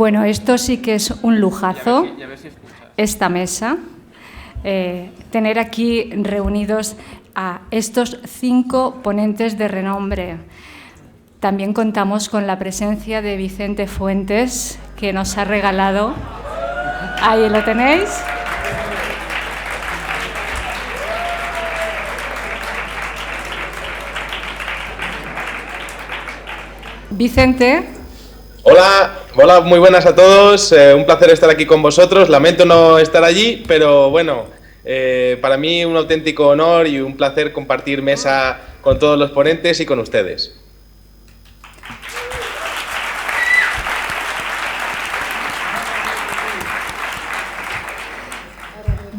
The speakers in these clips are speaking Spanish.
Bueno, esto sí que es un lujazo, esta mesa. Tener aquí reunidos a estos 5 ponentes de renombre. También contamos con la presencia de Vicente Fuentes, que nos ha regalado. Ahí lo tenéis. Vicente. Hola, muy buenas a todos. Un placer estar aquí con vosotros. Lamento no estar allí, pero bueno, para mí un auténtico honor y un placer compartir mesa con todos los ponentes y con ustedes.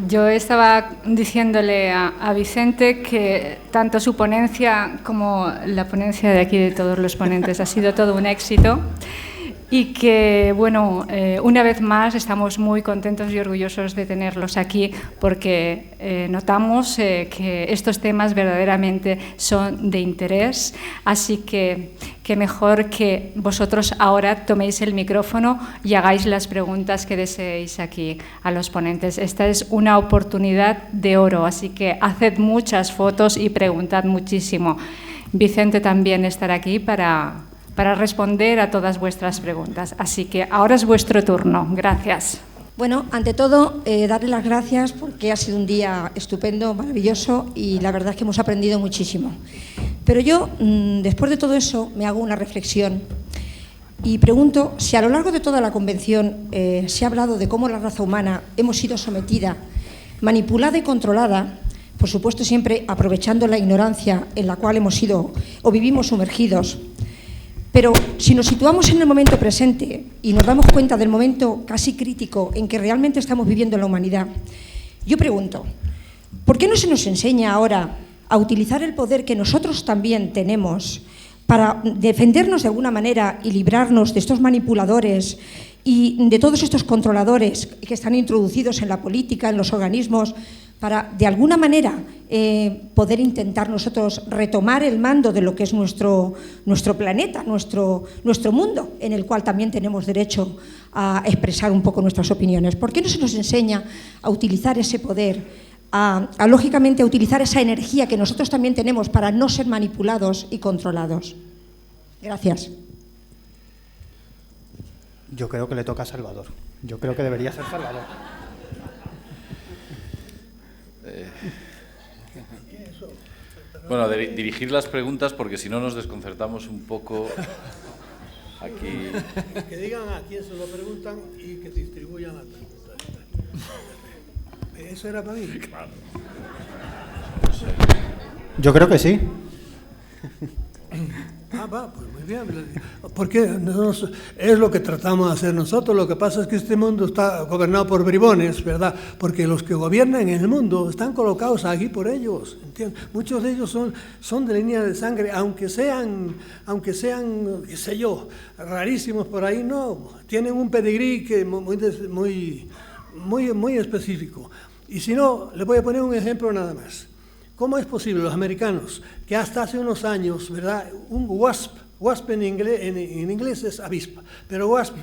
Yo estaba diciéndole a Vicente que tanto su ponencia como la ponencia de aquí de todos los ponentes ha sido todo un éxito y que, bueno, una vez más estamos muy contentos y orgullosos de tenerlos aquí porque notamos que estos temas verdaderamente son de interés, así que mejor que vosotros ahora toméis el micrófono y hagáis las preguntas que deseéis aquí a los ponentes. Esta es una oportunidad de oro, así que haced muchas fotos y preguntad muchísimo. Vicente también estará aquí para responder a todas vuestras preguntas. Así que ahora es vuestro turno. Gracias. Bueno, ante todo, darle las gracias porque ha sido un día estupendo, maravilloso y la verdad es que hemos aprendido muchísimo. Pero yo, después de todo eso, me hago una reflexión y pregunto si a lo largo de toda la convención se ha hablado de cómo la raza humana hemos sido sometida, manipulada y controlada, por supuesto siempre aprovechando la ignorancia en la cual hemos sido o vivimos sumergidos. Pero si nos situamos en el momento presente y nos damos cuenta del momento casi crítico en que realmente estamos viviendo en la humanidad, yo pregunto, ¿por qué no se nos enseña ahora a utilizar el poder que nosotros también tenemos para defendernos de alguna manera y librarnos de estos manipuladores y de todos estos controladores que están introducidos en la política, en los organismos, para de alguna manera poder intentar nosotros retomar el mando de lo que es nuestro planeta, nuestro mundo, en el cual también tenemos derecho a expresar un poco nuestras opiniones? ¿Por qué no se nos enseña a utilizar ese poder, lógicamente a utilizar esa energía que nosotros también tenemos para no ser manipulados y controlados? Gracias. Yo creo que le toca a Salvador. Yo creo que debería ser Salvador. Bueno, dirigir las preguntas porque si no nos desconcertamos un poco aquí. Que digan a quién se lo preguntan y que distribuyan las preguntas. ¿Eso era para mí? Claro. Yo creo que sí. Pues muy bien. Porque es lo que tratamos de hacer nosotros. Lo que pasa es que este mundo está gobernado por bribones, ¿verdad? Porque los que gobiernan en el mundo están colocados aquí por ellos, ¿entiendes? Muchos de ellos son de línea de sangre, aunque sean, qué sé yo, rarísimos por ahí, no. Tienen un pedigrí que muy específico. Y si no, les voy a poner un ejemplo nada más. ¿Cómo es posible los americanos, que hasta hace unos años, ¿verdad? Un WASP en inglés es avispa, pero WASP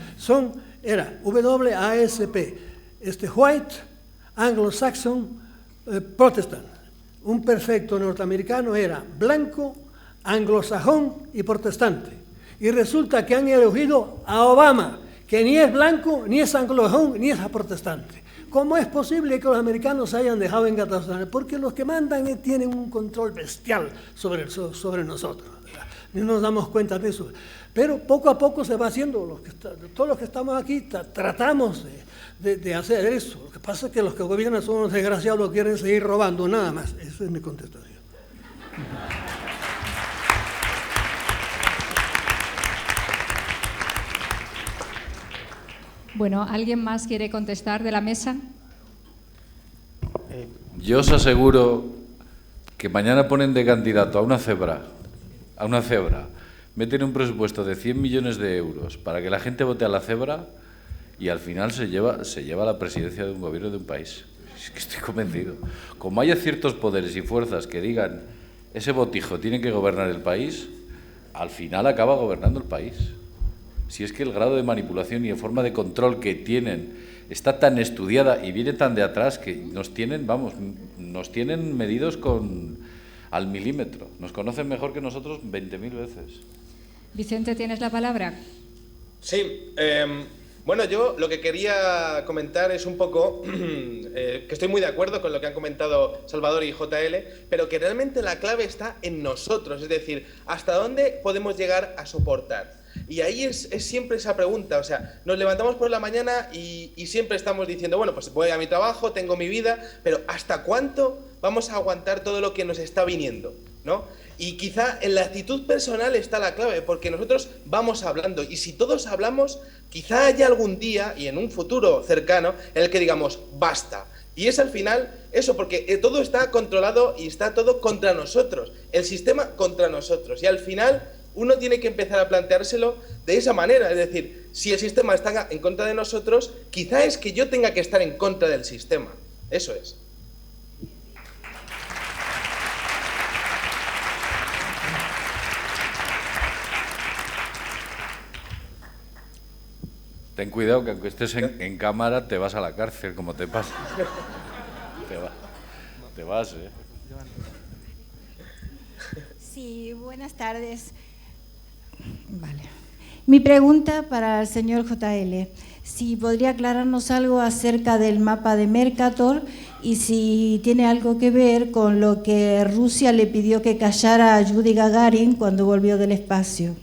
era W-A-S-P, White, Anglo-Saxon, Protestant. Un perfecto norteamericano era blanco, anglosajón y protestante. Y resulta que han elegido a Obama, que ni es blanco, ni es anglosajón, ni es protestante. ¿Cómo es posible que los americanos se hayan dejado engatusar? Porque los que mandan tienen un control bestial sobre nosotros, ¿verdad? Ni nos damos cuenta de eso. Pero poco a poco se va haciendo. Todos los que estamos aquí tratamos de hacer eso. Lo que pasa es que los que gobiernan son unos desgraciados que quieren seguir robando, nada más. Esa es mi contestación. Bueno, ¿alguien más quiere contestar de la mesa? Yo os aseguro que mañana ponen de candidato a una cebra, meten un presupuesto de 100 millones de euros para que la gente vote a la cebra y al final se lleva la presidencia de un gobierno de un país. Es que estoy convencido. Como haya ciertos poderes y fuerzas que digan ese botijo tiene que gobernar el país, al final acaba gobernando el país. si es que el grado de manipulación y de forma de control que tienen está tan estudiada y viene tan de atrás que nos tienen, vamos, nos tienen medidos al milímetro. Nos conocen mejor que nosotros 20.000 veces. Vicente, ¿tienes la palabra? Sí, bueno, yo lo que quería comentar es un poco que estoy muy de acuerdo con lo que han comentado Salvador y JL, pero que realmente la clave está en nosotros, es decir, hasta dónde podemos llegar a soportar. Y ahí es siempre esa pregunta, o sea, nos levantamos por la mañana y siempre estamos diciendo, bueno, pues voy a mi trabajo, tengo mi vida, pero ¿hasta cuánto vamos a aguantar todo lo que nos está viniendo, ¿no? Y quizá en la actitud personal está la clave, porque nosotros vamos hablando, y si todos hablamos, quizá haya algún día, y en un futuro cercano, en el que digamos, basta. Y es al final eso, porque todo está controlado y está todo contra nosotros, el sistema contra nosotros, y al final uno tiene que empezar a planteárselo de esa manera, es decir, si el sistema está en contra de nosotros, quizá es que yo tenga que estar en contra del sistema, eso es. Ten cuidado que aunque estés en cámara te vas a la cárcel, como te pasa. Te vas, ¿eh? Sí, buenas tardes. Vale. Mi pregunta para el señor JL, si podría aclararnos algo acerca del mapa de Mercator y si tiene algo que ver con lo que Rusia le pidió que callara a Yuri Gagarin cuando volvió del espacio.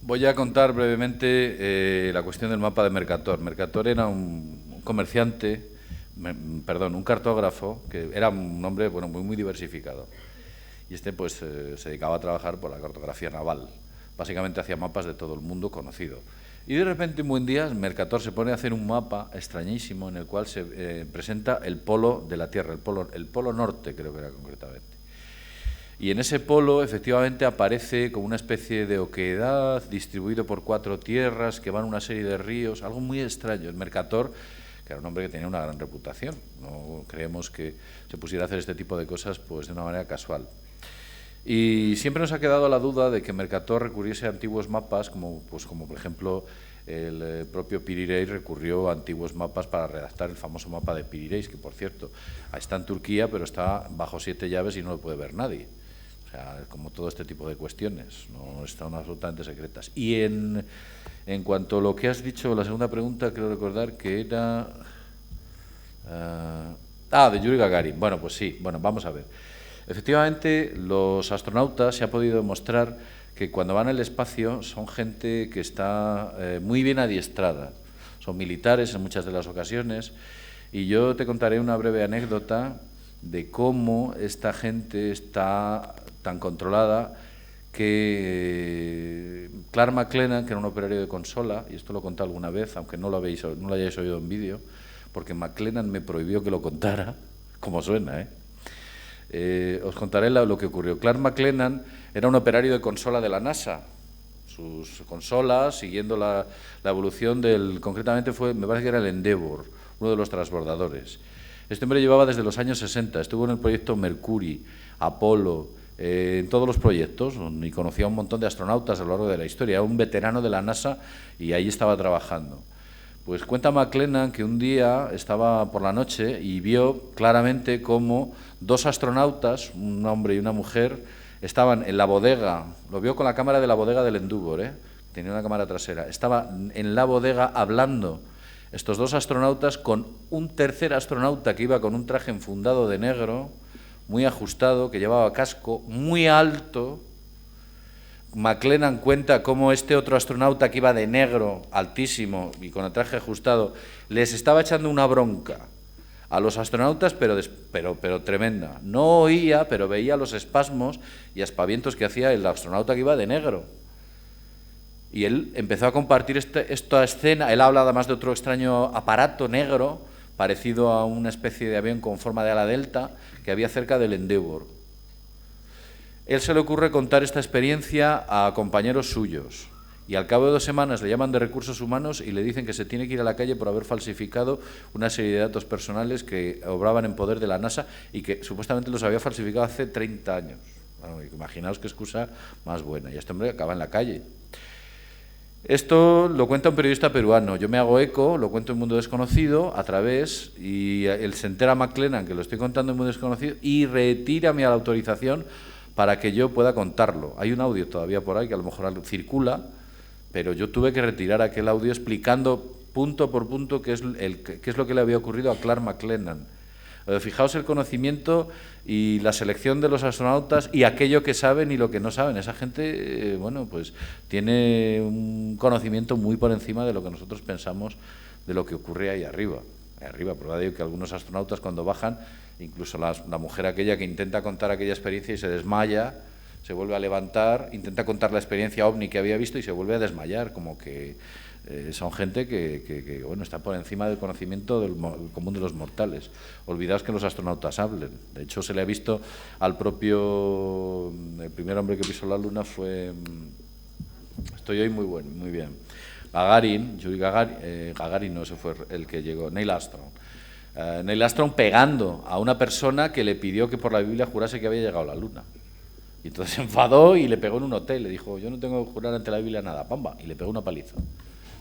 Voy a contar brevemente la cuestión del mapa de Mercator. Mercator era un comerciante, un cartógrafo, que era un hombre bueno, muy diversificado. Y pues se dedicaba a trabajar por la cartografía naval. Básicamente hacía mapas de todo el mundo conocido. Y de repente un buen día Mercator se pone a hacer un mapa extrañísimo en el cual se presenta el polo de la Tierra, el polo norte creo que era concretamente. Y en ese polo efectivamente aparece como una especie de oquedad distribuido por 4 tierras que van una serie de ríos, algo muy extraño. El Mercator, que era un hombre que tenía una gran reputación, no creemos que se pusiera a hacer este tipo de cosas pues de una manera casual. Y siempre nos ha quedado la duda de que Mercator recurriese a antiguos mapas, como por ejemplo el propio Pirireis recurrió a antiguos mapas para redactar el famoso mapa de Pirireis, que por cierto está en Turquía, pero está bajo 7 llaves y no lo puede ver nadie. O sea, como todo este tipo de cuestiones, no están absolutamente secretas. Y en cuanto a lo que has dicho, la segunda pregunta, creo recordar que era... de Yuri Gagarin. Bueno, pues sí, bueno, vamos a ver. Efectivamente, los astronautas se ha podido demostrar que cuando van al espacio son gente que está muy bien adiestrada. Son militares en muchas de las ocasiones. Y yo te contaré una breve anécdota de cómo esta gente está tan controlada que Clark McLennan, que era un operario de consola, y esto lo he contado alguna vez, aunque no lo hayáis oído en vídeo, porque McLennan me prohibió que lo contara, como suena, os contaré lo que ocurrió. Clark McLennan era un operario de consola de la NASA. Sus consolas, siguiendo la evolución concretamente me parece que era el Endeavour, uno de los transbordadores. Este hombre llevaba desde los años 60, estuvo en el proyecto Mercury, Apolo, en todos los proyectos, y conocía a un montón de astronautas a lo largo de la historia. Era un veterano de la NASA y ahí estaba trabajando. Pues cuenta McLennan que un día estaba por la noche y vio claramente cómo 2 astronautas, un hombre y una mujer, estaban en la bodega, lo vio con la cámara de la bodega del Endeavour, tenía una cámara trasera, estaba en la bodega hablando estos 2 astronautas con un tercer astronauta que iba con un traje enfundado de negro, muy ajustado, que llevaba casco, muy alto. McLennan cuenta cómo este otro astronauta que iba de negro, altísimo y con el traje ajustado, les estaba echando una bronca a los astronautas, pero tremenda. No oía, pero veía los espasmos y aspavientos que hacía el astronauta que iba de negro. Y él empezó a compartir esta escena. Él habla además de otro extraño aparato negro, parecido a una especie de avión con forma de ala delta, que había cerca del Endeavour. Él se le ocurre contar esta experiencia a compañeros suyos, y al cabo de 2 semanas le llaman de Recursos Humanos y le dicen que se tiene que ir a la calle por haber falsificado una serie de datos personales que obraban en poder de la NASA y que supuestamente los había falsificado hace 30 años. Bueno, imaginaos qué excusa más buena. Y este hombre acaba en la calle. Esto lo cuenta un periodista peruano. Yo me hago eco, lo cuento en Mundo Desconocido a través, y él se entera McLennan que lo estoy contando en Mundo Desconocido y retira mi autorización para que yo pueda contarlo. Hay un audio todavía por ahí que a lo mejor circula, pero yo tuve que retirar aquel audio explicando punto por punto qué es lo que le había ocurrido a Clark McLennan. Fijaos el conocimiento y la selección de los astronautas y aquello que saben y lo que no saben. Esa gente, bueno, pues tiene un conocimiento muy por encima de lo que nosotros pensamos de lo que ocurre ahí arriba. Prueba de ello que algunos astronautas cuando bajan, incluso la mujer aquella que intenta contar aquella experiencia y se desmaya, se vuelve a levantar, intenta contar la experiencia ovni que había visto y se vuelve a desmayar, como que son gente que bueno, está por encima del conocimiento del común de los mortales. Olvidaos que los astronautas hablen. De hecho, se le ha visto al propio... El primer hombre que pisó la Luna fue... Estoy hoy muy bien. Yuri Gagarin, no, ese fue el que llegó, Neil Armstrong. Neil Armstrong pegando a una persona que le pidió que por la Biblia jurase que había llegado a la Luna. Y entonces se enfadó y le pegó en un hotel. Le dijo, yo no tengo que jurar ante la Biblia nada. ¡Pamba! Y le pegó una paliza.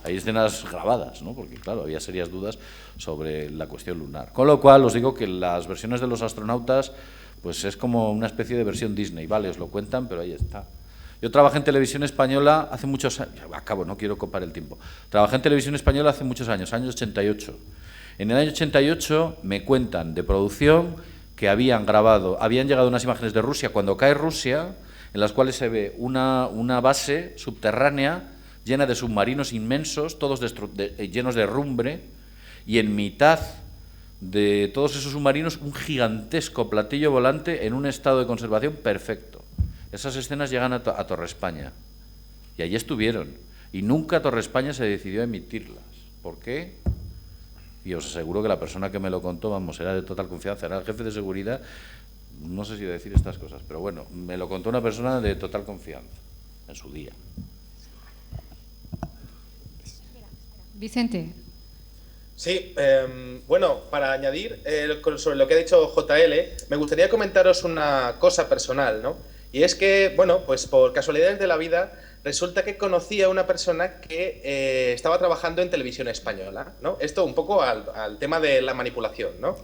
Hay escenas grabadas, ¿no? Porque, claro, había serias dudas sobre la cuestión lunar. Con lo cual, os digo que las versiones de los astronautas, pues es como una especie de versión Disney, ¿vale? Os lo cuentan, pero ahí está. Yo trabajé en Televisión Española hace muchos años, acabo, no quiero copar el tiempo. Trabajé en Televisión Española hace muchos años, años 88. En el año 88 me cuentan de producción que habían llegado unas imágenes de Rusia cuando cae Rusia, en las cuales se ve una base subterránea llena de submarinos inmensos, todos llenos de rumbre, y en mitad de todos esos submarinos un gigantesco platillo volante en un estado de conservación perfecto. Esas escenas llegan a Torre España, y allí estuvieron, y nunca Torre España se decidió a emitirlas. ¿Por qué? Y os aseguro que la persona que me lo contó, vamos, era de total confianza, era el jefe de seguridad, no sé si decir estas cosas, pero bueno, me lo contó una persona de total confianza, en su día. Vicente. Sí, bueno, para añadir sobre lo que ha dicho JL, me gustaría comentaros una cosa personal, ¿no? Y es que, bueno, pues por casualidades de la vida, resulta que conocí a una persona que estaba trabajando en Televisión Española, ¿no? Esto un poco al tema de la manipulación, ¿no?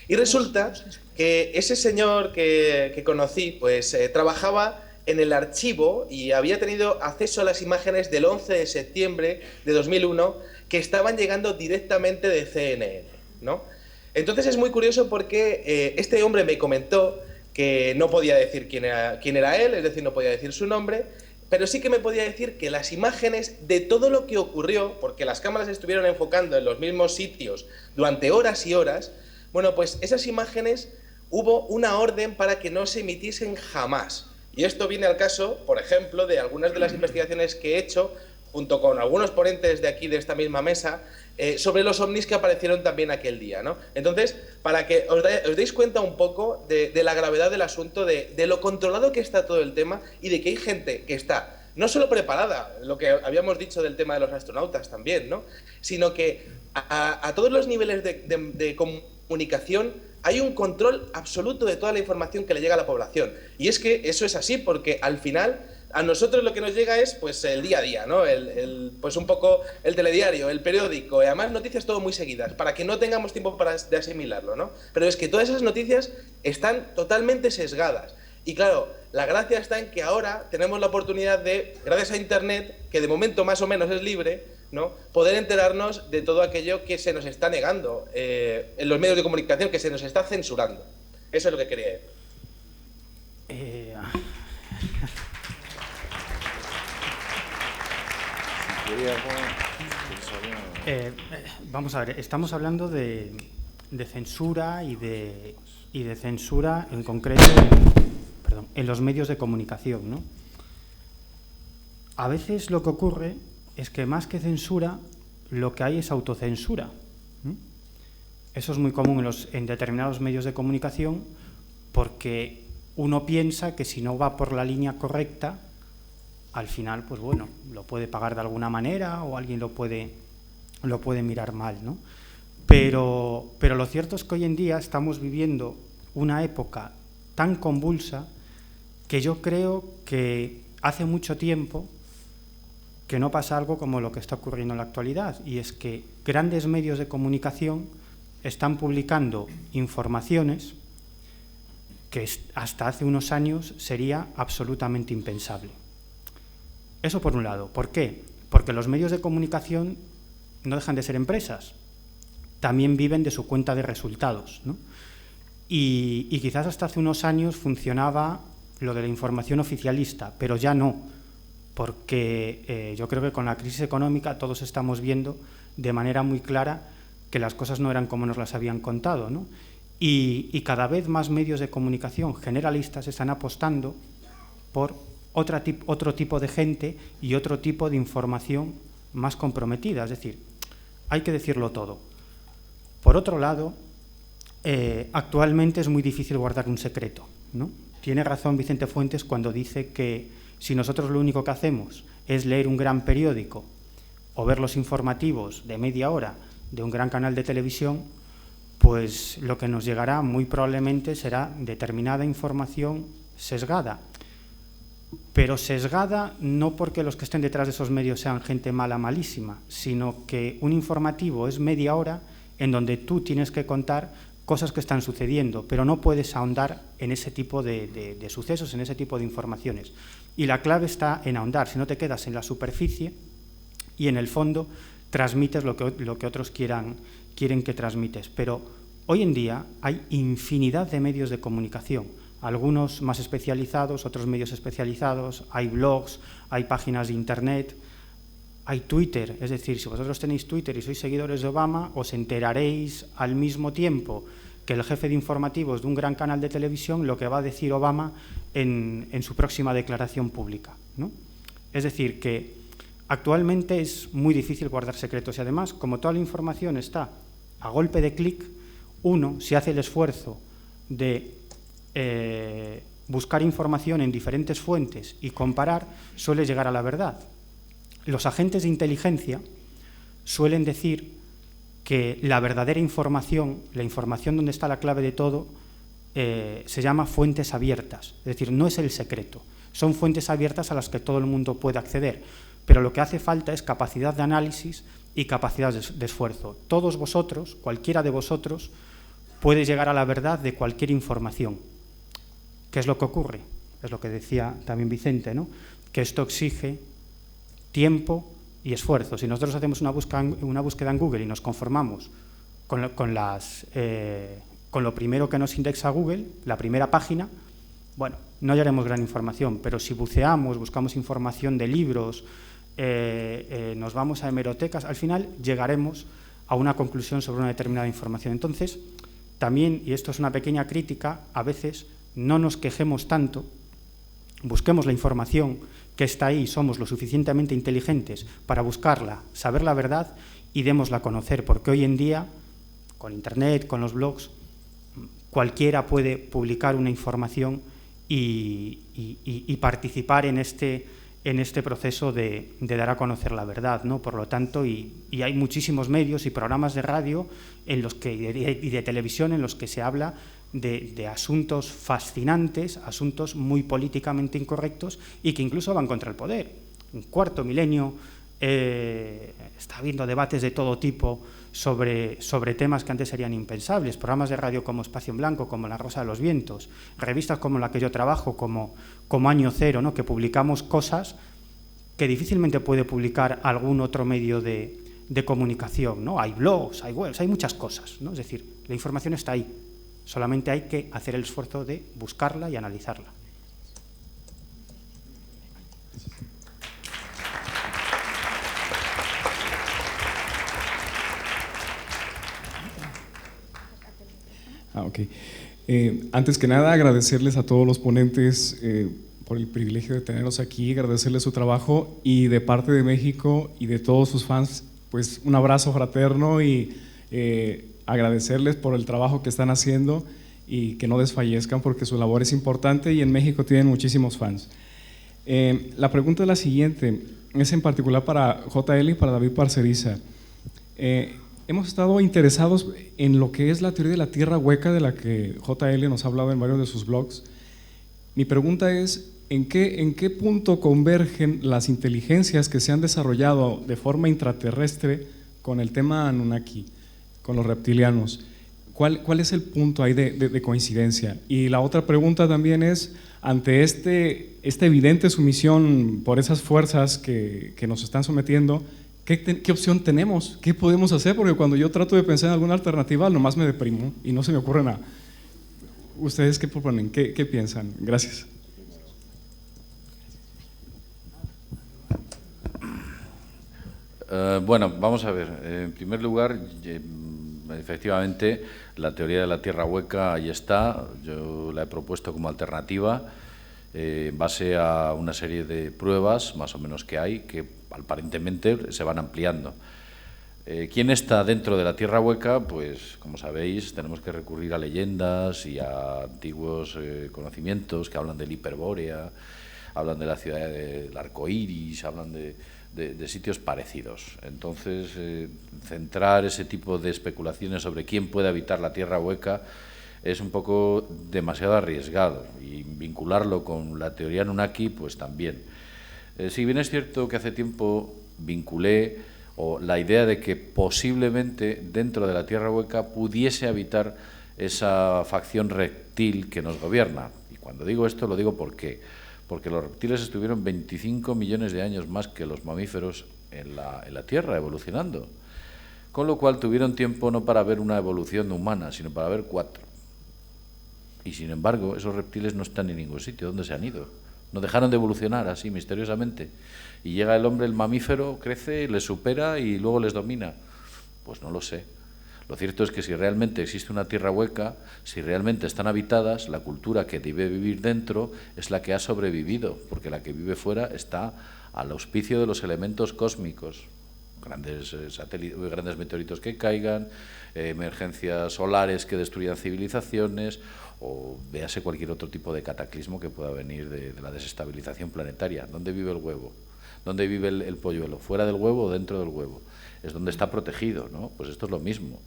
Y resulta que ese señor que conocí, pues trabajaba en el archivo y había tenido acceso a las imágenes del 11 de septiembre de 2001 que estaban llegando directamente de CNN, ¿no? Entonces es muy curioso porque este hombre me comentó que no podía decir quién era él, es decir, no podía decir su nombre, pero sí que me podía decir que las imágenes de todo lo que ocurrió, porque las cámaras estuvieron enfocando en los mismos sitios durante horas y horas, bueno, pues esas imágenes hubo una orden para que no se emitiesen jamás. Y esto viene al caso, por ejemplo, de algunas de las investigaciones que he hecho, junto con algunos ponentes de aquí, de esta misma mesa, sobre los ovnis que aparecieron también aquel día, ¿no? Entonces, para que os deis cuenta un poco de la gravedad del asunto, de lo controlado que está todo el tema y de que hay gente que está no solo preparada, lo que habíamos dicho del tema de los astronautas también, ¿no? Sino que a todos los niveles de comunicación hay un control absoluto de toda la información que le llega a la población. Y es que eso es así, porque al final a nosotros lo que nos llega es pues el día a día, ¿no? Pues un poco el telediario, el periódico, y además noticias todo muy seguidas, para que no tengamos tiempo de asimilarlo, ¿no? Pero es que todas esas noticias están totalmente sesgadas. Y claro, la gracia está en que ahora tenemos la oportunidad de, gracias a Internet, que de momento más o menos es libre, ¿no?, poder enterarnos de todo aquello que se nos está negando en los medios de comunicación, que se nos está censurando. Eso es lo que quería decir. Vamos a ver, estamos hablando de censura y de censura en concreto en los medios de comunicación, ¿no? A veces lo que ocurre es que más que censura, lo que hay es autocensura. Eso es muy común en determinados medios de comunicación, porque uno piensa que si no va por la línea correcta, al final, pues bueno, lo puede pagar de alguna manera o alguien lo puede mirar mal, ¿no? Pero lo cierto es que hoy en día estamos viviendo una época tan convulsa que yo creo que hace mucho tiempo que no pasa algo como lo que está ocurriendo en la actualidad, y es que grandes medios de comunicación están publicando informaciones que hasta hace unos años sería absolutamente impensable. Eso por un lado. ¿Por qué? Porque los medios de comunicación no dejan de ser empresas, también viven de su cuenta de resultados, ¿no? Y quizás hasta hace unos años funcionaba lo de la información oficialista, pero ya no, porque yo creo que con la crisis económica todos estamos viendo de manera muy clara que las cosas no eran como nos las habían contado, ¿no? Y cada vez más medios de comunicación generalistas están apostando por otro tipo de gente y otro tipo de información más comprometida, es decir, hay que decirlo todo. Por otro lado, actualmente es muy difícil guardar un secreto, ¿no? Tiene razón Vicente Fuentes cuando dice que si nosotros lo único que hacemos es leer un gran periódico o ver los informativos de media hora de un gran canal de televisión, pues lo que nos llegará muy probablemente será determinada información sesgada. Pero sesgada no porque los que estén detrás de esos medios sean gente mala, malísima, sino que un informativo es media hora en donde tú tienes que contar cosas que están sucediendo, pero no puedes ahondar en ese tipo de sucesos, en ese tipo de informaciones. Y la clave está en ahondar, si no te quedas en la superficie y en el fondo transmites lo que otros quieren que transmites. Pero hoy en día hay infinidad de medios de comunicación, algunos más especializados, otros medios especializados, hay blogs, hay páginas de internet, hay Twitter, es decir, si vosotros tenéis Twitter y sois seguidores de Obama, os enteraréis al mismo tiempo que el jefe de informativos de un gran canal de televisión lo que va a decir Obama en su próxima declaración pública, ¿no? Es decir, que actualmente es muy difícil guardar secretos y además, como toda la información está a golpe de clic, uno, si hace el esfuerzo de buscar información en diferentes fuentes y comparar, suele llegar a la verdad. Los agentes de inteligencia suelen decir que la verdadera información, la información donde está la clave de todo, se llama fuentes abiertas, es decir, no es el secreto, son fuentes abiertas a las que todo el mundo puede acceder, pero lo que hace falta es capacidad de análisis y capacidad de esfuerzo. Todos vosotros, cualquiera de vosotros, puede llegar a la verdad de cualquier información. ¿Qué es lo que ocurre? Es lo que decía también Vicente, ¿no? Que esto exige tiempo y esfuerzo. Si nosotros hacemos una búsqueda en Google y nos conformamos con lo primero que nos indexa Google, la primera página, bueno, no hallaremos gran información, pero si buceamos, buscamos información de libros, nos vamos a hemerotecas, al final llegaremos a una conclusión sobre una determinada información. Entonces, también, y esto es una pequeña crítica, a veces no nos quejemos tanto, busquemos la información que está ahí, somos lo suficientemente inteligentes para buscarla, saber la verdad y démosla a conocer, porque hoy en día, con Internet, con los blogs, cualquiera puede publicar una información y participar en este proceso de dar a conocer la verdad, ¿no? Por lo tanto, y hay muchísimos medios y programas de radio y de televisión en los que se habla de asuntos fascinantes, asuntos muy políticamente incorrectos y que incluso van contra el poder. En Cuarto Milenio está habiendo debates de todo tipo sobre temas que antes serían impensables, programas de radio como Espacio en Blanco, como La Rosa de los Vientos, revistas como la que yo trabajo, como Año Cero, ¿no? Que publicamos cosas que difícilmente puede publicar algún otro medio de comunicación, ¿no? Hay blogs, hay webs, hay muchas cosas, ¿no? Es decir, la información está ahí, solamente hay que hacer el esfuerzo de buscarla y analizarla. Ok. Antes que nada, agradecerles a todos los ponentes por el privilegio de tenerlos aquí, agradecerles su trabajo y de parte de México y de todos sus fans, pues un abrazo fraterno y agradecerles por el trabajo que están haciendo y que no desfallezcan porque su labor es importante y en México tienen muchísimos fans. La pregunta es la siguiente, es en particular para JL y para David Parceriza. Hemos estado interesados en lo que es la teoría de la tierra hueca de la que JL nos ha hablado en varios de sus blogs Mi pregunta es, ¿en qué punto convergen las inteligencias que se han desarrollado de forma intraterrestre con el tema Anunnaki, con los reptilianos? ¿Cuál es el punto ahí de coincidencia? Y la otra pregunta también es, ante esta evidente sumisión por esas fuerzas que nos están sometiendo, ¿qué opción tenemos? ¿Qué podemos hacer? Porque cuando yo trato de pensar en alguna alternativa, nomás me deprimo y no se me ocurre nada. ¿Ustedes qué proponen? ¿Qué piensan? Gracias. Bueno, vamos a ver. En primer lugar, efectivamente, la teoría de la Tierra hueca ahí está. Yo la he propuesto como alternativa en base a una serie de pruebas, más o menos que hay, que aparentemente se van ampliando. ¿Quién está dentro de la Tierra hueca? Pues, como sabéis, tenemos que recurrir a leyendas y a antiguos conocimientos que hablan del Hiperbórea, hablan de la ciudad del arco iris, hablan de sitios parecidos. Entonces, centrar ese tipo de especulaciones sobre quién puede habitar la Tierra hueca es un poco demasiado arriesgado, y vincularlo con la teoría Anunnaki, pues también. Si bien es cierto que hace tiempo vinculé la idea de que posiblemente dentro de la Tierra hueca pudiese habitar esa facción reptil que nos gobierna. Y cuando digo esto, lo digo ¿por qué? Porque los reptiles estuvieron 25 millones de años más que los mamíferos en la Tierra, evolucionando. Con lo cual tuvieron tiempo no para ver una evolución humana, sino para ver 4. Y sin embargo, esos reptiles no están en ningún sitio. ¿Dónde se han ido? No dejaron de evolucionar así, misteriosamente. Y llega el hombre, el mamífero, crece, les supera y luego les domina. Pues no lo sé. Lo cierto es que si realmente existe una tierra hueca, si realmente están habitadas, la cultura que debe vivir dentro es la que ha sobrevivido, porque la que vive fuera está al auspicio de los elementos cósmicos. Grandes satélites, grandes meteoritos que caigan, emergencias solares que destruyan civilizaciones, o véase cualquier otro tipo de cataclismo que pueda venir de la desestabilización planetaria. ¿Dónde vive el huevo? ¿Dónde vive el polluelo? ¿Fuera del huevo o dentro del huevo? Es donde está protegido, ¿no? Pues esto es lo mismo.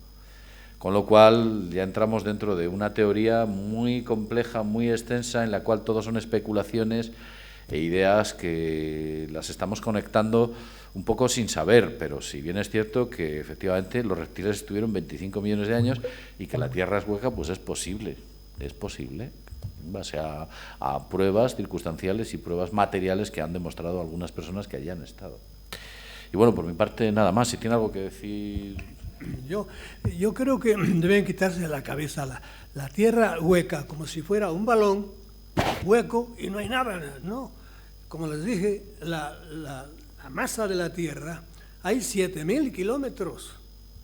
Con lo cual ya entramos dentro de una teoría muy compleja, muy extensa, en la cual todo son especulaciones e ideas que las estamos conectando un poco sin saber, pero si bien es cierto que efectivamente los reptiles estuvieron 25 millones de años y que la Tierra es hueca, pues es posible, en base a pruebas circunstanciales y pruebas materiales que han demostrado algunas personas que allí han estado. Y bueno, por mi parte nada más, si tiene algo que decir. Yo creo que deben quitarse de la cabeza la Tierra hueca, como si fuera un balón hueco y no hay nada, ¿no? Como les dije, la masa de la Tierra, hay 7.000 kilómetros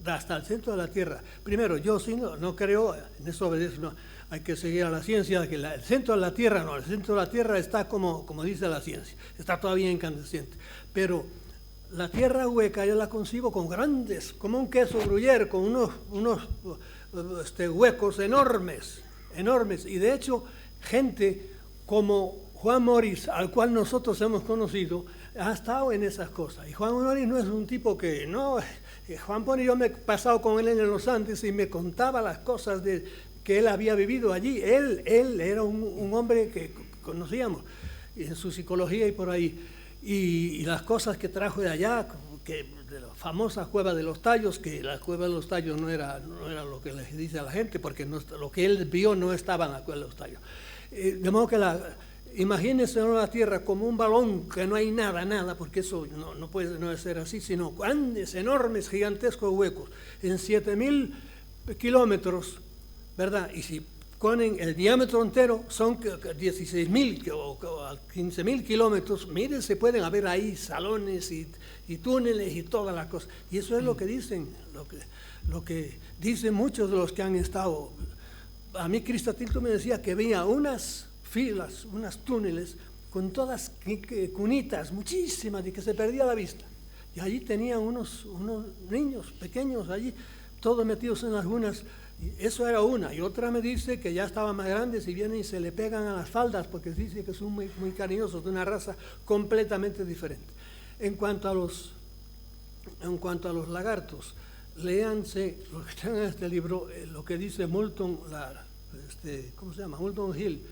hasta el centro de la Tierra. Primero, yo sí no creo, en eso obedezco, no, hay que seguir a la ciencia, que el centro de la Tierra, no, el centro de la Tierra está como dice la ciencia, está todavía incandescente. Pero la Tierra hueca yo la concibo con grandes, como un queso gruyere, con unos huecos enormes, y de hecho gente como Juan Morris, al cual nosotros hemos conocido, ha estado en esas cosas. Y Juan Morris no es un tipo que, no, Juan Morris, yo me he pasado con él en los Andes y me contaba las cosas que él había vivido allí. Él era un hombre que conocíamos en su psicología y por ahí. Y las cosas que trajo de allá, que de la famosa Cueva de los Tallos, que la Cueva de los Tallos no era lo que les dice a la gente, porque lo que él vio no estaba en la Cueva de los Tallos. De modo que imagínense la Tierra como un balón que no hay nada, porque eso no puede ser así, sino grandes, enormes, gigantescos huecos, en 7.000 kilómetros, ¿verdad? Y si ponen el diámetro entero, son 16.000 o 15.000 kilómetros, miren, se pueden haber ahí salones y túneles y todas las cosas. Y eso es lo que dicen, lo que dicen muchos de los que han estado. A mí Krista Tilton me decía que veía unas filas, unos túneles con todas cunitas, muchísimas, y que se perdía la vista. Y allí tenían unos niños pequeños allí, todos metidos en algunas. Eso era una. Y otra me dice que ya estaban más grandes y vienen y se le pegan a las faldas porque dice que son muy, muy cariñosos, de una raza completamente diferente. En cuanto a los lagartos, léanse lo que tengan en este libro, lo que dice Moulton, ¿cómo se llama? Moulton Hill.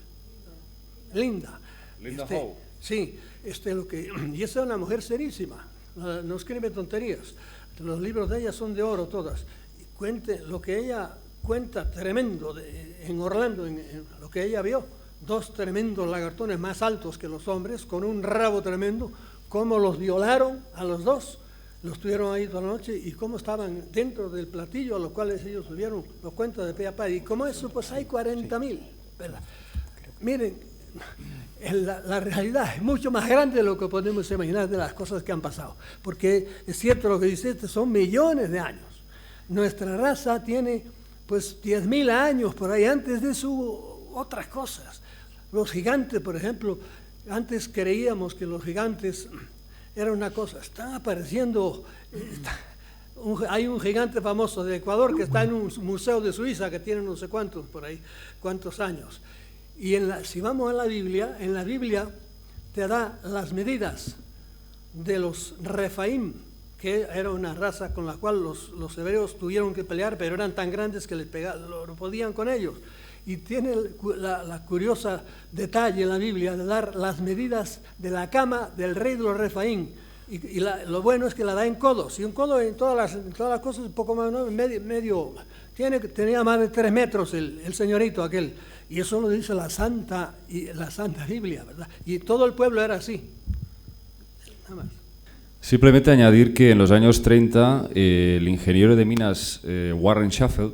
Linda. Linda Howe. Sí, y esa es una mujer serísima, no escribe tonterías. Los libros de ella son de oro todas. Lo que ella cuenta tremendo en Orlando, en lo que ella vio, 2 tremendos lagartones más altos que los hombres, con un rabo tremendo, cómo los violaron a los 2, los tuvieron ahí toda la noche y cómo estaban dentro del platillo a los cuales ellos subieron los cuentos de pe a pa. Y como eso, pues hay 40.000, ¿verdad? Miren, la realidad es mucho más grande de lo que podemos imaginar de las cosas que han pasado, porque es cierto lo que dice, son millones de años. Nuestra raza tiene pues 10.000 años por ahí, antes de eso otras cosas. Los gigantes, por ejemplo, antes creíamos que los gigantes eran una cosa, están apareciendo, hay un gigante famoso de Ecuador que está en un museo de Suiza que tiene no sé cuántos por ahí, cuántos años. Y si vamos a la Biblia, en la Biblia te da las medidas de los Refaim, que era una raza con la cual los hebreos tuvieron que pelear, pero eran tan grandes que no podían con ellos. Y tiene la curiosa detalle en la Biblia de dar las medidas de la cama del rey de los Refaim. Y lo bueno es que la da en codos. Y un codo en todas las cosas, un poco más, ¿no? Tenía más de 3 metros el señorito aquel. Y eso lo dice la Santa Biblia, ¿verdad? Y todo el pueblo era así. Nada más. Simplemente añadir que en los años 30 el ingeniero de minas Warren Shaffer,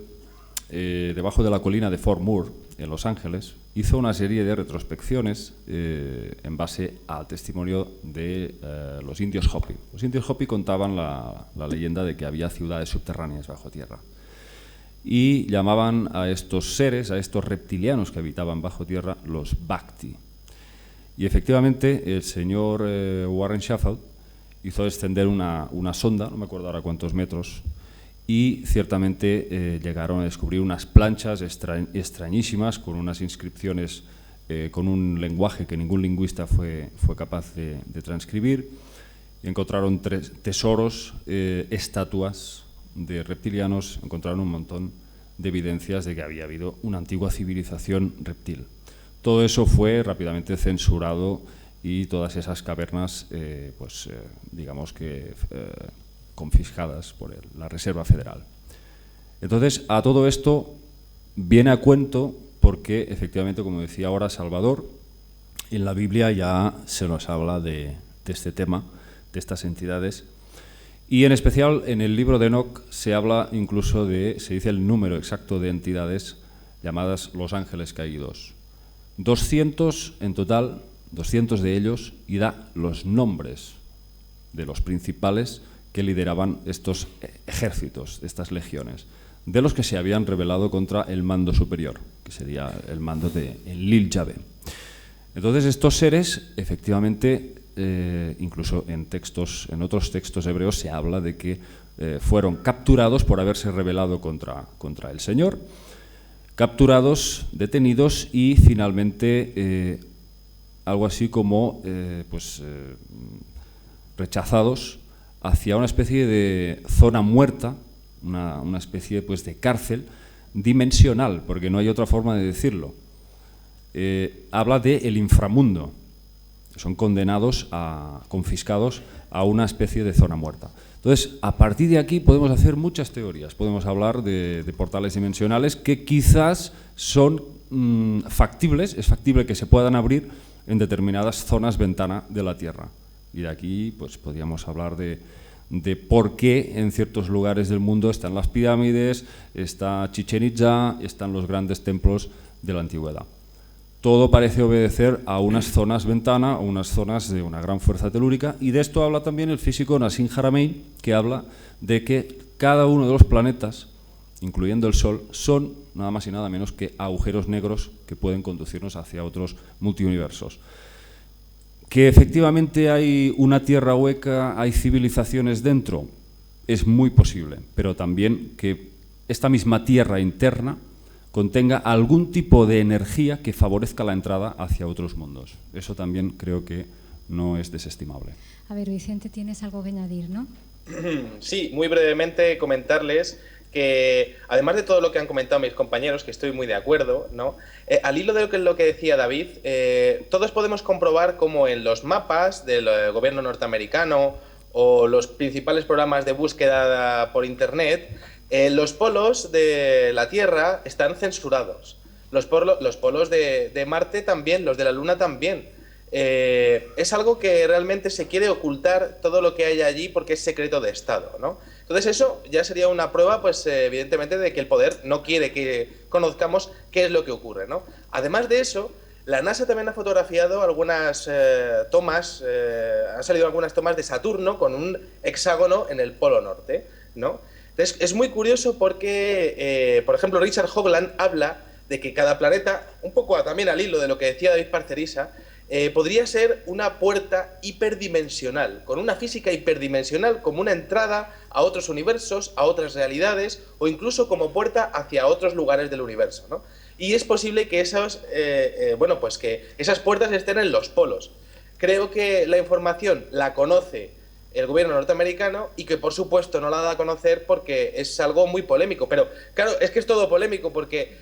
debajo de la colina de Fort Moore, en Los Ángeles, hizo una serie de retrospecciones en base al testimonio de los indios Hopi. Los indios Hopi contaban la leyenda de que había ciudades subterráneas bajo tierra. Y llamaban a estos seres, a estos reptilianos que habitaban bajo tierra, los Bhakti. Y efectivamente el señor Warren Shaffer hizo descender una sonda, no me acuerdo ahora cuántos metros, y ciertamente llegaron a descubrir unas planchas extrañísimas con unas inscripciones con un lenguaje que ningún lingüista fue capaz de transcribir. Y encontraron tesoros, estatuas de reptilianos, encontraron un montón de evidencias de que había habido una antigua civilización reptil. Todo eso fue rápidamente censurado y todas esas cavernas, digamos que confiscadas por la Reserva Federal. Entonces, a todo esto viene a cuento porque, efectivamente, como decía ahora Salvador, en la Biblia ya se nos habla de este tema, de estas entidades. Y en especial en el libro de Enoc se habla incluso se dice el número exacto de entidades llamadas los ángeles caídos. 200 en total, 200 de ellos, y da los nombres de los principales que lideraban estos ejércitos, estas legiones, de los que se habían rebelado contra el mando superior, que sería el mando de Enlil Yahvé. Entonces estos seres, efectivamente, incluso en otros textos hebreos se habla de que fueron capturados por haberse rebelado contra el Señor, capturados, detenidos y finalmente algo así como rechazados hacia una especie de zona muerta, una especie de cárcel dimensional, porque no hay otra forma de decirlo. Habla de el inframundo. Son condenados, confiscados a una especie de zona muerta. Entonces, a partir de aquí podemos hacer muchas teorías. Podemos hablar de portales dimensionales que quizás son factibles, es factible que se puedan abrir en determinadas zonas ventana de la Tierra. Y de aquí pues podríamos hablar de por qué en ciertos lugares del mundo están las pirámides, está Chichén Itzá, están los grandes templos de la antigüedad. Todo parece obedecer a unas zonas ventana, o unas zonas de una gran fuerza telúrica, y de esto habla también el físico Nassim Haramein, que habla de que cada uno de los planetas, incluyendo el Sol, son nada más y nada menos que agujeros negros que pueden conducirnos hacia otros multiuniversos. Que efectivamente hay una tierra hueca, hay civilizaciones dentro, es muy posible, pero también que esta misma tierra interna contenga algún tipo de energía que favorezca la entrada hacia otros mundos. Eso también creo que no es desestimable. A ver, Vicente, tienes algo que añadir, ¿no? Sí, muy brevemente comentarles que, además de todo lo que han comentado mis compañeros, que estoy muy de acuerdo, ¿no? Al hilo de lo que decía David, todos podemos comprobar cómo en los mapas del gobierno norteamericano o los principales programas de búsqueda por Internet, los polos de la Tierra están censurados. Los polos de Marte también, los de la Luna también. Es algo que realmente se quiere ocultar todo lo que hay allí porque es secreto de Estado, ¿no? Entonces eso ya sería una prueba, pues evidentemente, de que el poder no quiere que conozcamos qué es lo que ocurre, ¿no? Además de eso, la NASA también ha fotografiado algunas tomas, han salido algunas tomas de Saturno con un hexágono en el polo norte, ¿no? Entonces es muy curioso porque, por ejemplo, Richard Hoagland habla de que cada planeta, un poco también al hilo de lo que decía David Parcerisa, podría ser una puerta hiperdimensional, con una física hiperdimensional como una entrada a otros universos, a otras realidades, o incluso como puerta hacia otros lugares del universo, ¿no? Y es posible que que esas puertas estén en los polos. Creo que la información la conoce el gobierno norteamericano y que por supuesto no la da a conocer porque es algo muy polémico. Pero claro, es que es todo polémico porque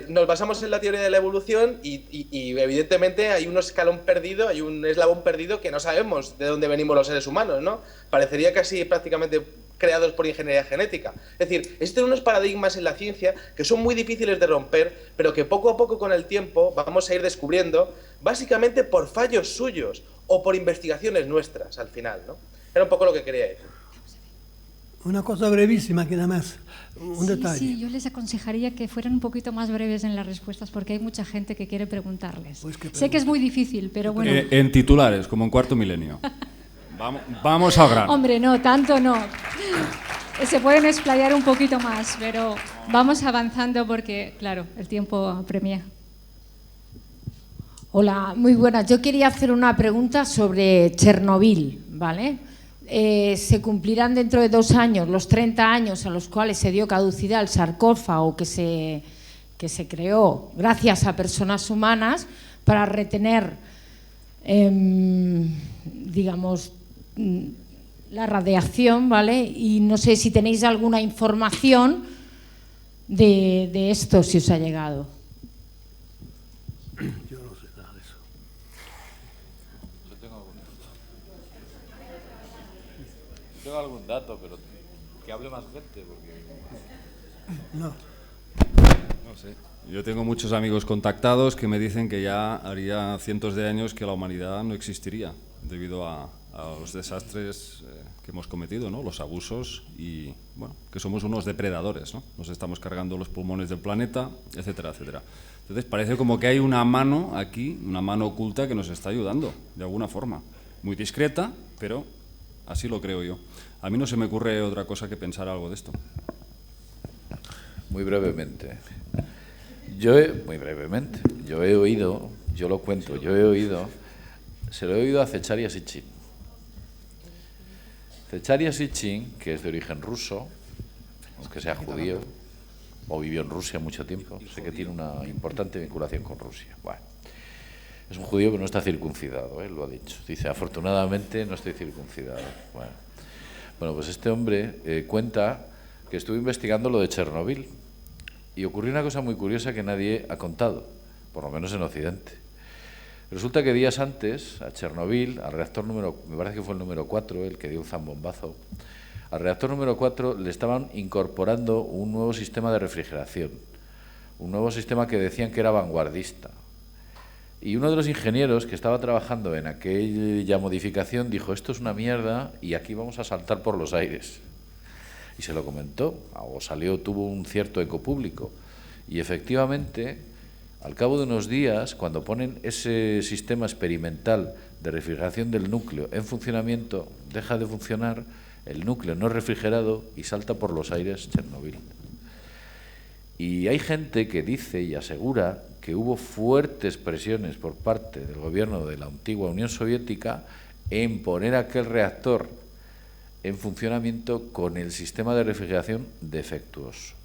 nos basamos en la teoría de la evolución y evidentemente hay un escalón perdido, hay un eslabón perdido que no sabemos de dónde venimos los seres humanos, ¿no? Parecería casi prácticamente creados por ingeniería genética. Es decir, existen unos paradigmas en la ciencia que son muy difíciles de romper, pero que poco a poco con el tiempo vamos a ir descubriendo, básicamente por fallos suyos o por investigaciones nuestras al final, ¿no? Era un poco lo que quería decir. Una cosa brevísima, que nada más, un detalle. Sí, yo les aconsejaría que fueran un poquito más breves en las respuestas porque hay mucha gente que quiere preguntarles. Pues sé que es muy difícil, pero bueno. En titulares, como en Cuarto Milenio. Vamos al grano. Hombre, no, tanto no. Se pueden explayar un poquito más, pero vamos avanzando porque, claro, el tiempo apremia. Hola, muy buenas. Yo quería hacer una pregunta sobre Chernobyl, ¿vale? Se cumplirán dentro de 2 años los 30 años a los cuales se dio caducidad el sarcófago que se creó gracias a personas humanas para retener, digamos, la radiación, ¿vale? Y no sé si tenéis alguna información de esto, si os ha llegado. Yo no sé nada de eso. Tengo algún dato, pero que hable más gente, porque... No. No sé. Yo tengo muchos amigos contactados que me dicen que ya haría cientos de años que la humanidad no existiría debido a los desastres que hemos cometido, ¿no? Los abusos y, bueno, que somos unos depredadores, ¿no? Nos estamos cargando los pulmones del planeta, etcétera, etcétera. Entonces parece como que hay una mano aquí, una mano oculta que nos está ayudando, de alguna forma. Muy discreta, pero así lo creo yo. A mí no se me ocurre otra cosa que pensar algo de esto. Muy brevemente. Yo he oído, yo lo cuento, se lo he oído a Zecharia Sitchin. Zecharia Sitchin, que es de origen ruso, aunque sea judío, o vivió en Rusia mucho tiempo, sé que tiene una importante vinculación con Rusia. Bueno, es un judío que no está circuncidado, él lo ha dicho. Dice, afortunadamente no estoy circuncidado. Bueno, pues este hombre cuenta que estuvo investigando lo de Chernobyl y ocurrió una cosa muy curiosa que nadie ha contado, por lo menos en Occidente. Resulta que días antes, a Chernobyl, al reactor me parece que fue el número 4, el que dio un zambombazo, al reactor número 4 le estaban incorporando un nuevo sistema de refrigeración, un nuevo sistema que decían que era vanguardista. Y uno de los ingenieros que estaba trabajando en aquella modificación dijo, esto es una mierda y aquí vamos a saltar por los aires. Y se lo comentó, o tuvo un cierto eco público. Y efectivamente, al cabo de unos días, cuando ponen ese sistema experimental de refrigeración del núcleo en funcionamiento, deja de funcionar, el núcleo no es refrigerado y salta por los aires Chernobyl. Y hay gente que dice y asegura que hubo fuertes presiones por parte del gobierno de la antigua Unión Soviética en poner aquel reactor en funcionamiento con el sistema de refrigeración defectuoso.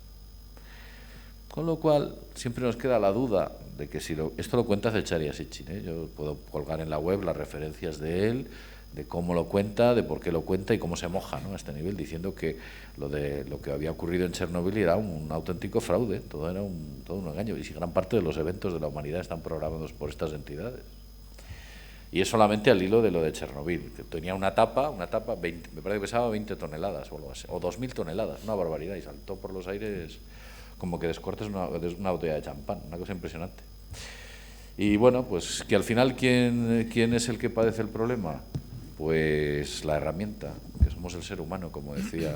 Con lo cual, siempre nos queda la duda de que esto lo cuenta Zecharia Sitchin, yo puedo colgar en la web las referencias de él, cómo lo cuenta, de por qué lo cuenta y cómo se moja, ¿no?, a este nivel, diciendo que lo que había ocurrido en Chernóbil era un auténtico fraude, todo era todo un engaño, y si gran parte de los eventos de la humanidad están programados por estas entidades. Y es solamente al hilo de lo de Chernóbil, que tenía una tapa 20, me parece que pesaba 20 toneladas o algo así, o 2.000 toneladas, una barbaridad, y saltó por los aires como que descortes una botella de champán, una cosa impresionante. Y bueno, pues que al final, ¿quién es el que padece el problema? Pues la herramienta, que somos el ser humano, como decía,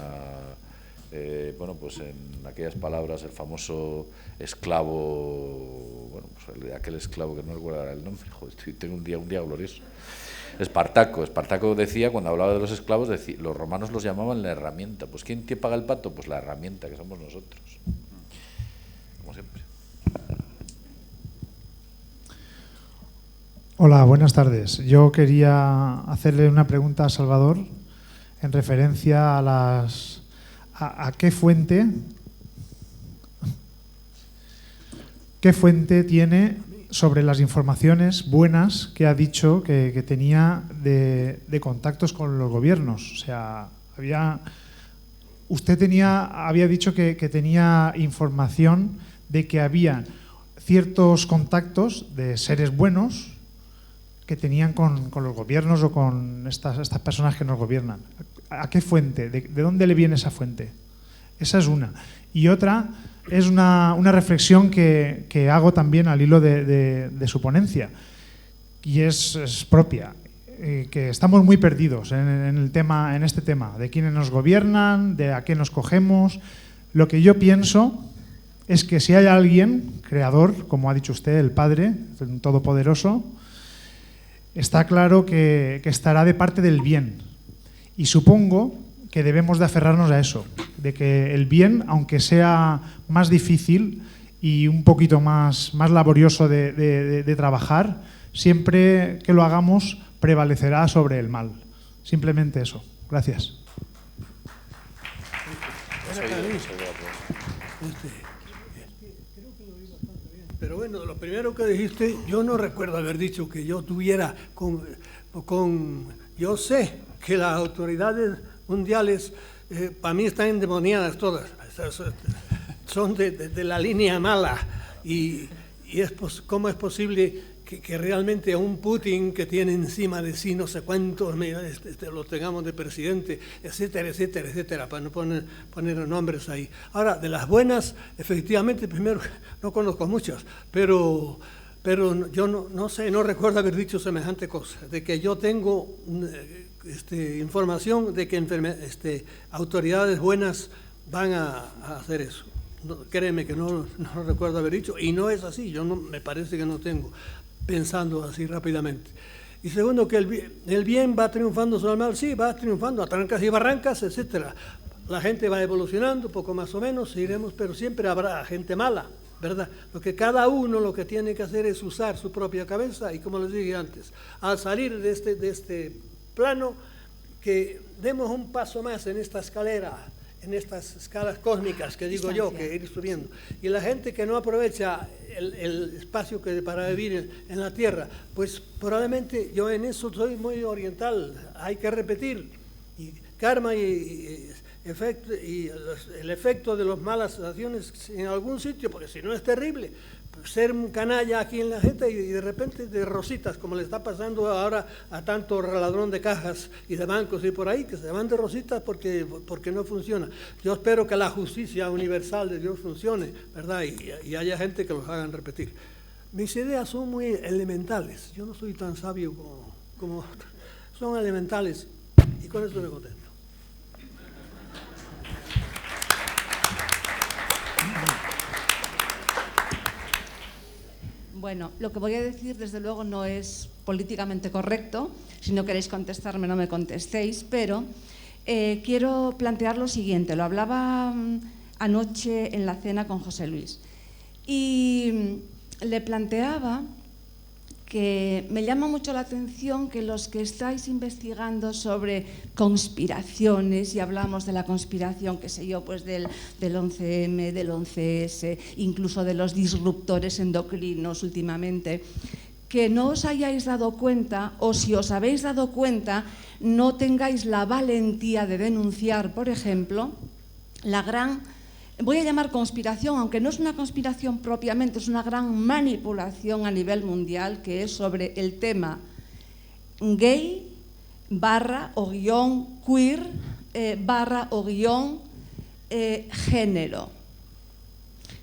bueno, pues en aquellas palabras, el famoso esclavo, bueno, pues aquel esclavo que no recuerdo el nombre, joder, tengo un día glorioso, Espartaco decía, cuando hablaba de los esclavos, los romanos los llamaban la herramienta. Pues ¿quién te paga el pato? Pues la herramienta, que somos nosotros, como siempre. Hola, buenas tardes. Yo quería hacerle una pregunta a Salvador en referencia a qué fuente tiene sobre las informaciones buenas que ha dicho que tenía de contactos con los gobiernos. O sea, usted había dicho que tenía información de que había ciertos contactos de seres buenos que tenían con los gobiernos o con estas personas que nos gobiernan. ¿A qué fuente? ¿De dónde le viene esa fuente? Esa es una. Y otra es una reflexión que hago también al hilo de su ponencia, y es propia, que estamos muy perdidos en este tema, de quiénes nos gobiernan, de a qué nos cogemos. Lo que yo pienso es que si hay alguien, creador, como ha dicho usted, el Padre, el Todopoderoso, está claro que estará de parte del bien. Y supongo que debemos de aferrarnos a eso, de que el bien, aunque sea más difícil y un poquito más laborioso de trabajar, siempre que lo hagamos prevalecerá sobre el mal. Simplemente eso. Gracias. Pero bueno, lo primero que dijiste, yo no recuerdo haber dicho que yo tuviera yo sé que las autoridades mundiales para mí están endemoniadas todas, son de la línea mala, y ¿cómo es posible que realmente a un Putin que tiene encima de sí no sé cuántos lo tengamos de presidente, etcétera, etcétera, etcétera, para no poner nombres ahí? Ahora, de las buenas, efectivamente, primero, no conozco muchas, pero yo no sé, no recuerdo haber dicho semejante cosa, de que yo tengo información de que autoridades buenas van a hacer eso. No, créeme que no recuerdo haber dicho, y no es así, me parece que no tengo, pensando así rápidamente. Y segundo, que el bien va triunfando sobre el mal. Sí, va triunfando a trancas y barrancas, etcétera. La gente va evolucionando, poco más o menos, iremos, pero siempre habrá gente mala, ¿verdad? Lo que cada uno lo que tiene que hacer es usar su propia cabeza, y como les dije antes, al salir de este plano, que demos un paso más en esta escalera, en estas escalas cósmicas que digo yo, que ir subiendo. Y la gente que no aprovecha el espacio para vivir en la Tierra, pues probablemente yo en eso soy muy oriental, hay que repetir, y karma y el efecto de las malas acciones en algún sitio, porque si no es terrible ser un canalla aquí en la gente y de repente de rositas, como le está pasando ahora a tanto ladrón de cajas y de bancos y por ahí, que se van de rositas porque no funciona. Yo espero que la justicia universal de Dios funcione, ¿verdad? Y haya gente que los hagan repetir. Mis ideas son muy elementales, yo no soy tan sabio como son elementales, y con eso me contento. Bueno, lo que voy a decir desde luego no es políticamente correcto. Si no queréis contestarme, no me contestéis, pero quiero plantear lo siguiente. Lo hablaba anoche en la cena con José Luis y le planteaba que me llama mucho la atención que los que estáis investigando sobre conspiraciones, y hablamos de la conspiración, qué sé yo, pues del 11M, del 11S, incluso de los disruptores endocrinos últimamente, que no os hayáis dado cuenta, o si os habéis dado cuenta, no tengáis la valentía de denunciar, por ejemplo, la gran, voy a llamar conspiración, aunque no es una conspiración propiamente, es una gran manipulación a nivel mundial, que es sobre el tema gay / queer / género,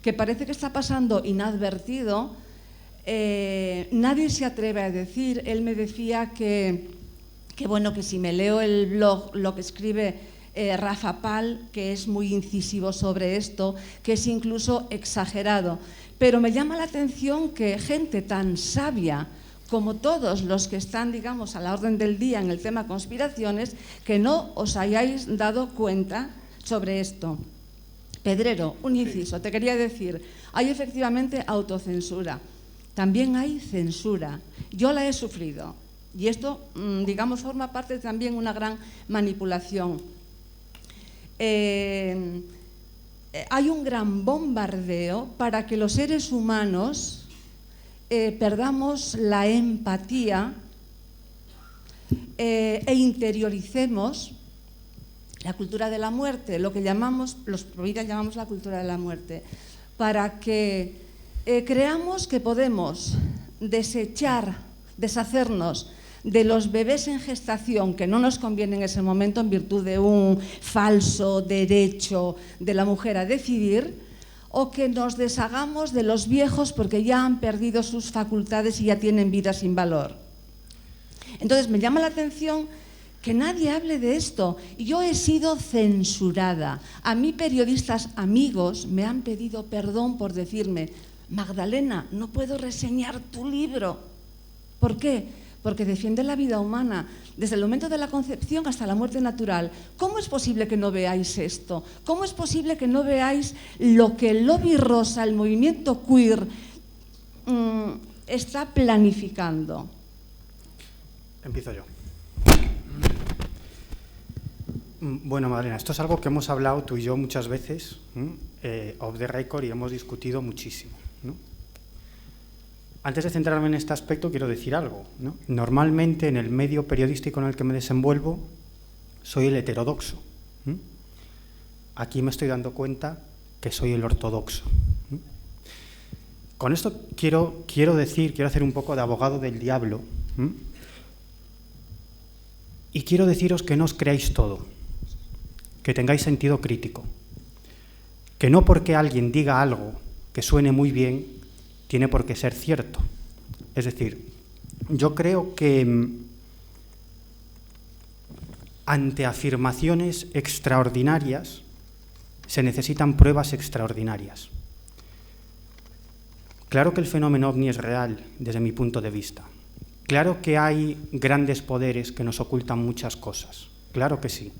que parece que está pasando inadvertido. Nadie se atreve a decir. Él me decía que bueno, que si me leo el blog, lo que escribe Rafa Pal, que es muy incisivo sobre esto, que es incluso exagerado. Pero me llama la atención que gente tan sabia como todos los que están, digamos, a la orden del día en el tema conspiraciones, que no os hayáis dado cuenta sobre esto. Pedrero, un inciso, te quería decir, hay efectivamente autocensura. También hay censura. Yo la he sufrido y esto, digamos, forma parte de también una gran manipulación. Hay un gran bombardeo para que los seres humanos perdamos la empatía e interioricemos la cultura de la muerte, lo que llamamos, los providas llamamos la cultura de la muerte, para que creamos que podemos deshacernos de los bebés en gestación que no nos conviene en ese momento en virtud de un falso derecho de la mujer a decidir, o que nos deshagamos de los viejos porque ya han perdido sus facultades y ya tienen vida sin valor. Entonces me llama la atención que nadie hable de esto. Yo he sido censurada. A mí periodistas amigos me han pedido perdón por decirme: Magdalena, no puedo reseñar tu libro. ¿Por qué? Porque defiende la vida humana, desde el momento de la concepción hasta la muerte natural. ¿Cómo es posible que no veáis esto? ¿Cómo es posible que no veáis lo que el lobby rosa, el movimiento queer, está planificando? Empiezo yo. Bueno, Magdalena, esto es algo que hemos hablado tú y yo muchas veces, off the record, y hemos discutido muchísimo, ¿no? Antes de centrarme en este aspecto, quiero decir algo, ¿no? Normalmente, en el medio periodístico en el que me desenvuelvo, soy el heterodoxo. Aquí me estoy dando cuenta que soy el ortodoxo. Con esto quiero hacer un poco de abogado del diablo, y quiero deciros que no os creáis todo, que tengáis sentido crítico, que no porque alguien diga algo que suene muy bien tiene por qué ser cierto. Es decir, yo creo que ante afirmaciones extraordinarias se necesitan pruebas extraordinarias. Claro que el fenómeno ovni es real desde mi punto de vista. Claro que hay grandes poderes que nos ocultan muchas cosas. Claro que sí.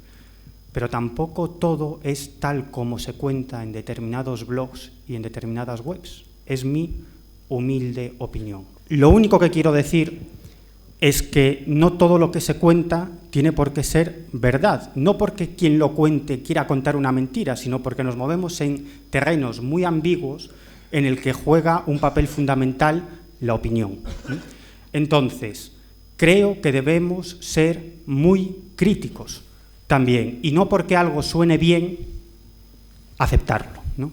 Pero tampoco todo es tal como se cuenta en determinados blogs y en determinadas webs. Es mi humilde opinión. Lo único que quiero decir es que no todo lo que se cuenta tiene por qué ser verdad. No porque quien lo cuente quiera contar una mentira, sino porque nos movemos en terrenos muy ambiguos en el que juega un papel fundamental la opinión. Entonces, creo que debemos ser muy críticos también, y no porque algo suene bien, aceptarlo, ¿no?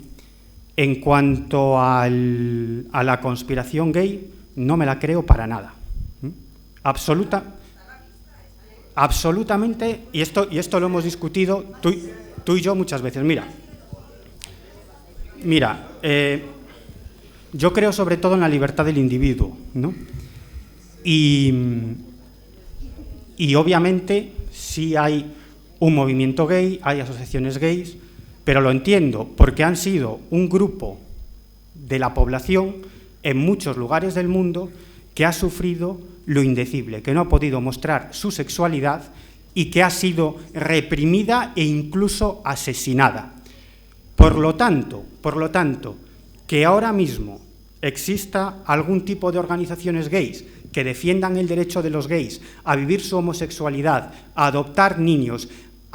En cuanto a la conspiración gay, no me la creo para nada. Absolutamente, y esto lo hemos discutido tú y yo muchas veces. Mira, yo creo sobre todo en la libertad del individuo, ¿no? Y obviamente sí hay un movimiento gay, hay asociaciones gays, pero lo entiendo porque han sido un grupo de la población en muchos lugares del mundo que ha sufrido lo indecible, que no ha podido mostrar su sexualidad y que ha sido reprimida e incluso asesinada. Por lo tanto, que ahora mismo exista algún tipo de organizaciones gays que defiendan el derecho de los gays a vivir su homosexualidad, a adoptar niños,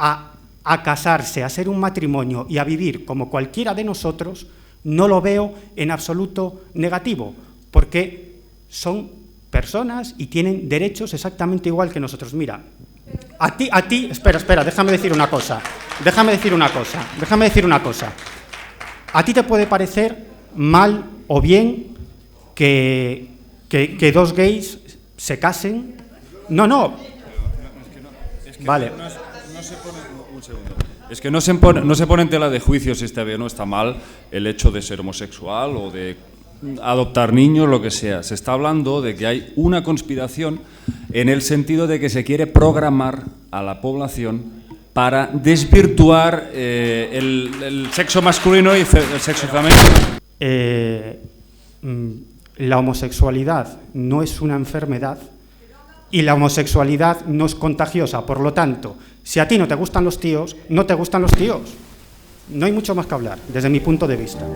a casarse, a ser un matrimonio y a vivir como cualquiera de nosotros, no lo veo en absoluto negativo, porque son personas y tienen derechos exactamente igual que nosotros. Mira, a ti, espera, déjame decir una cosa. A ti te puede parecer mal o bien que dos gays se casen. No. Vale. Es que no se pone en tela de juicio si está bien o está mal el hecho de ser homosexual o de adoptar niños, lo que sea. Se está hablando de que hay una conspiración en el sentido de que se quiere programar a la población para desvirtuar el sexo masculino y el sexo femenino. La homosexualidad no es una enfermedad y la homosexualidad no es contagiosa. Por lo tanto, si a ti no te gustan los tíos, no te gustan los tíos. No hay mucho más que hablar, desde mi punto de vista.